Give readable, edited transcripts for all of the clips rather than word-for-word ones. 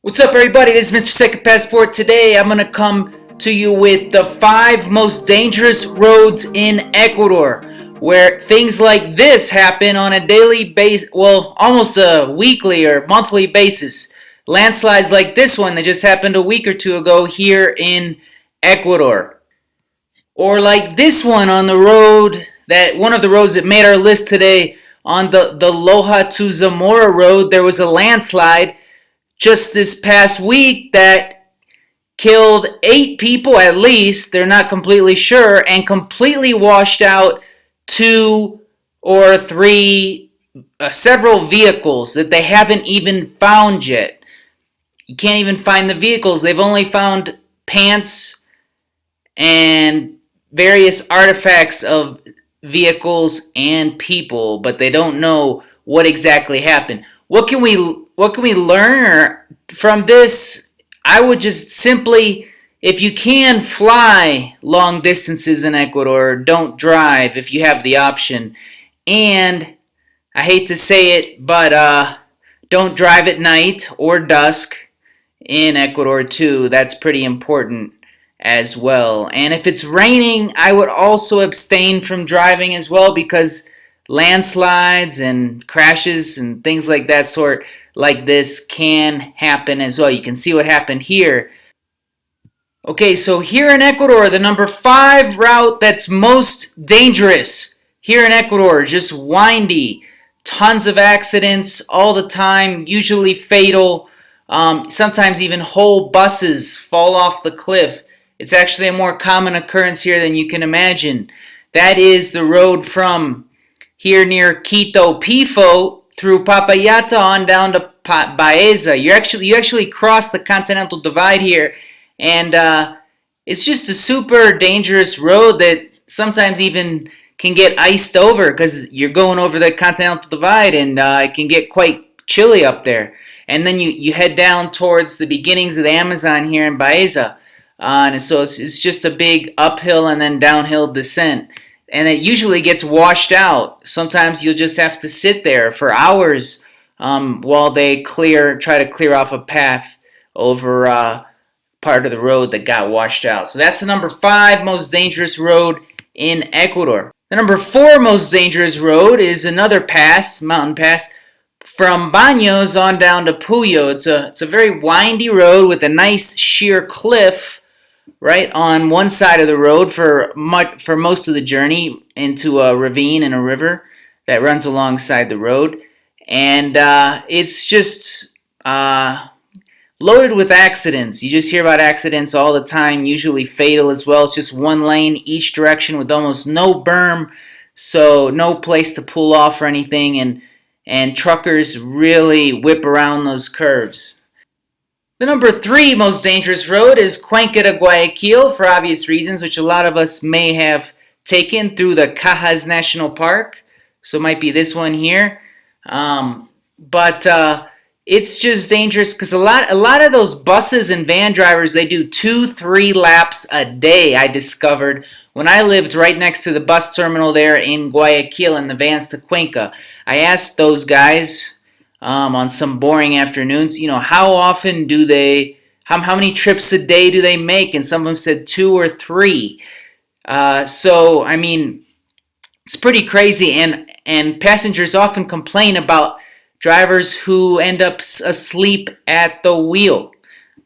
What's up, everybody? This is Mr. Second Passport. Today, I'm going to come to you with the 5 most dangerous roads in Ecuador, where things like this happen on a daily basis, well, almost a weekly or monthly basis. Landslides like this one that just happened a week or two ago here in Ecuador. Or like this one on the road, one of the roads that made our list today, on the Loja to Zamora road, there was a landslide just this past week that killed 8 people at least, they're not completely sure, and completely washed out 2 or 3, several vehicles that they haven't even found yet. You can't even find the vehicles. They've only found pants and various artifacts of vehicles and people, but they don't know what exactly happened. What can we learn from this? I would just simply, if you can fly long distances in Ecuador, don't drive if you have the option. And I hate to say it, but don't drive at night or dusk in Ecuador too. That's pretty important as well. And if it's raining, I would also abstain from driving as well, because landslides and crashes and things like that sort like this can happen as well. You can see what happened here. Okay, so here in Ecuador, the number 5 route that's most dangerous here in Ecuador, just windy, tons of accidents all the time, usually fatal. Sometimes even whole buses fall off the cliff. It's actually a more common occurrence here than you can imagine. That is the road from here near Quito, Pifo, through Papayata on down to Baeza. You actually cross the Continental Divide here, and it's just a super dangerous road that sometimes even can get iced over because you're going over the Continental Divide, and it can get quite chilly up there. And then you head down towards the beginnings of the Amazon here in Baeza, and so it's just a big uphill and then downhill descent. And it usually gets washed out. Sometimes you'll just have to sit there for hours while they try to clear off a path over part of the road that got washed out. So that's the number 5 most dangerous road in Ecuador. The number 4 most dangerous road is another pass, mountain pass, from Baños on down to Puyo. It's a very windy road with a nice sheer cliff right on one side of the road for most of the journey, into a ravine and a river that runs alongside the road. And it's just loaded with accidents. You just hear about accidents all the time, usually fatal as well. It's just one lane each direction with almost no berm, so no place to pull off or anything, and truckers really whip around those curves. The number 3 most dangerous road is Cuenca to Guayaquil, for obvious reasons, which a lot of us may have taken through the Cajas National Park. So it might be this one here. But it's just dangerous because a lot of those buses and van drivers, they do 2-3 laps a day, I discovered when I lived right next to the bus terminal there in Guayaquil in the vans to Cuenca. I asked those guys on some boring afternoons, how often do they, how many trips a day do they make? And some of them said 2 or 3. So, I mean, it's pretty crazy. And passengers often complain about drivers who end up asleep at the wheel,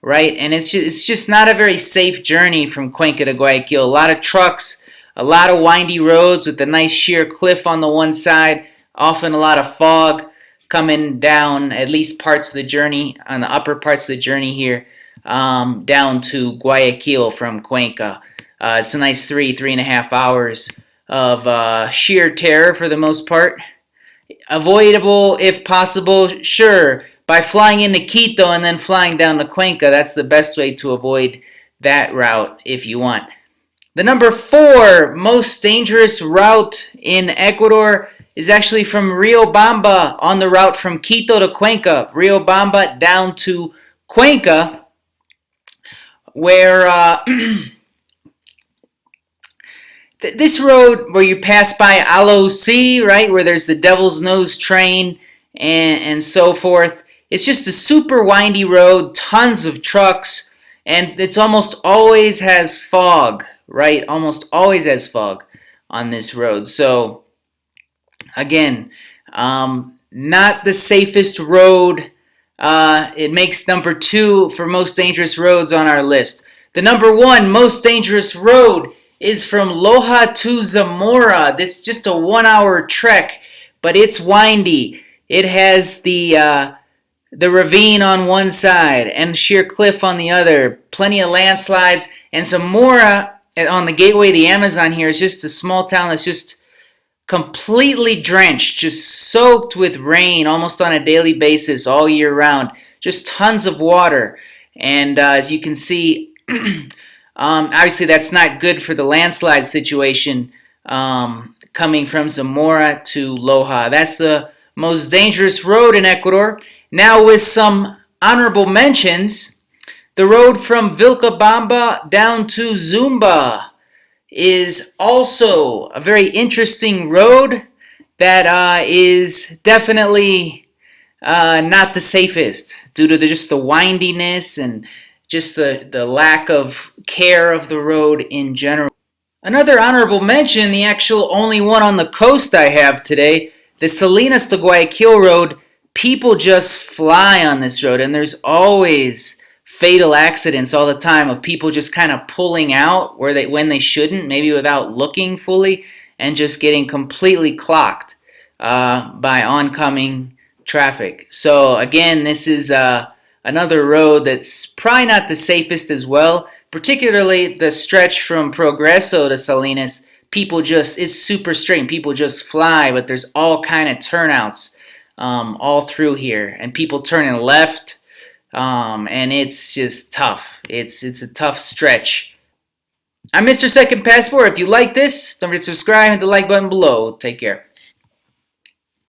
right? And it's just not a very safe journey from Cuenca to Guayaquil. A lot of trucks, a lot of windy roads with a nice sheer cliff on the one side, often a lot of fog coming down at least parts of the journey, on the upper parts of the journey here, down to Guayaquil from Cuenca. It's a nice 3.5 hours of sheer terror for the most part. Avoidable if possible, sure, by flying into Quito and then flying down to Cuenca. That's the best way to avoid that route if you want. The number 4 most dangerous route in Ecuador is actually from Riobamba on the route from Quito to Cuenca. Riobamba down to Cuenca, where this road where you pass by Aloc, right, where there's the Devil's Nose train and so forth, It's just a super windy road, tons of trucks, and it's almost always has fog, right? Almost always has fog on this road. So again, not the safest road. It makes number 2 for most dangerous roads on our list. The number 1 most dangerous road is from Loja to Zamora. This is just a 1-hour trek, but it's windy. It has the ravine on one side and sheer cliff on the other. Plenty of landslides. And Zamora on the gateway of the Amazon here is just a small town that's just completely drenched, just soaked with rain almost on a daily basis all year round. Just tons of water. And as you can see, obviously that's not good for the landslide situation coming from Zamora to Loja. That's the most dangerous road in Ecuador. Now with some honorable mentions, the road from Vilcabamba down to Zumba is also a very interesting road that is definitely not the safest due to just the windiness and just the lack of care of the road in general. Another honorable mention, the actual only one on the coast I have today, the Salinas to Guayaquil road. People just fly on this road, and there's always fatal accidents all the time of people just kind of pulling out when they shouldn't, maybe without looking fully, and just getting completely clocked by oncoming traffic. So again, this is another road that's probably not the safest as well, particularly the stretch from Progreso to Salinas. It's super straight. People just fly, but there's all kind of turnouts all through here, and people turning left, and it's just tough. It's a tough stretch. I'm Mr. Second Passport. If you like this, don't forget to subscribe and hit the like button below. Take care.